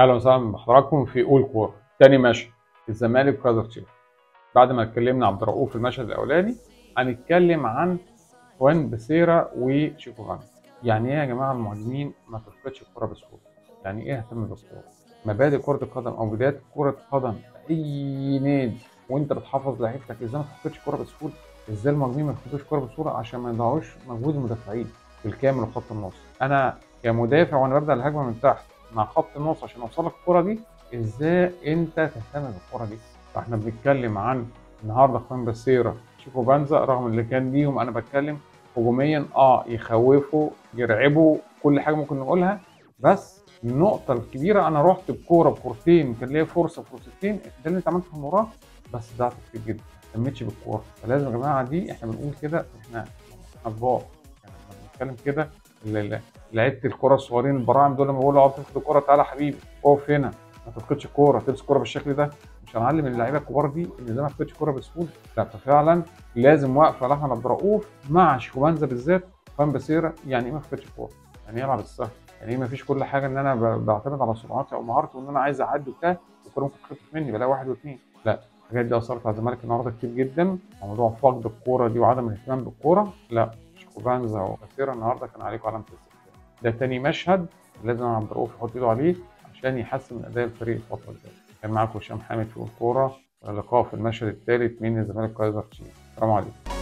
اهلا وسهلا بحضراتكم في قول كوره. تاني مشهد الزمالك وكايزر تشيفز. بعد ما اتكلمنا عن عبد الرؤوف في المشهد الاولاني، هنتكلم عن خوان بسيرا وشيكو فان. يعني ايه يا جماعه المهاجمين ما تفقدش الكوره بسهوله؟ يعني ايه اهتم بالكوره؟ مبادئ كره القدم او بدايات كره القدم في اي نادي، وانت بتحافظ لعيبتك ازاي ما تفقدش الكوره بسهوله؟ ازاي المهاجمين ما يفقدوش الكوره بسهوله عشان ما يضيعوش مجهود المدافعين بالكامل وخط النص؟ انا كمدافع وانا ببدا الهجمه من تحت مع خط النص عشان اوصل لك الكوره دي، ازاي انت تهتم بالكوره دي؟ فاحنا بنتكلم عن النهارده خوان بسيرا شيكو بانزا، رغم اللي كان ليهم انا بتكلم هجوميا يخوفوا يرعبوا كل حاجه ممكن نقولها، بس النقطه الكبيره انا رحت بكوره بكورتين كان ليا فرصتين، ده اللي انت عملته في المباراه، بس ضيعت كتير جدا ما اهتمتش بالكوره. فلازم يا جماعه دي احنا بنقول كده، احنا كبار يعني لما بنتكلم كده، لعيبه الكوره الصغيرين البراعم دول لما بيقولوا تاخد الكوره تعالى يا حبيبي اقف هنا ما تفقدش الكوره، تمسك الكوره بالشكل ده، مش هنعلم اللعيبه الكبار دي ان ده ما يفقدش الكوره بسهوله. لا، ففعلا لازم وقفه لاحمد عبد الرؤوف مع شيكوبانزا بالذات خوان بسيرا. يعني ايه ما يفقدش الكوره؟ يعني ايه يلعب السهل؟ يعني ايه ما فيش كل حاجه ان انا بعتمد على سرعتي او مهارتي وان انا عايز اعدي وبتاع الكوره ممكن تخطف مني بلاقي واحد واثنين. لا، الحاجات دي اثرت على الزمالك النهارده كتير جدا. موضوع فقد الكوره دي وعدم الاهتمام بالكوره، لا، شيكوبانزا وبسيرا النهارده كان عليكم علامه الاستفهام. ده تاني مشهد لازم عبد الرؤوف يحط ايده عليه عشان يحسن من اداء الفريق الفتره الجايه. كان معاكم هشام حامد في الكوره، ولقاء في المشهد الثالث من الزمالك كايزر تشيفز. السلام عليكم.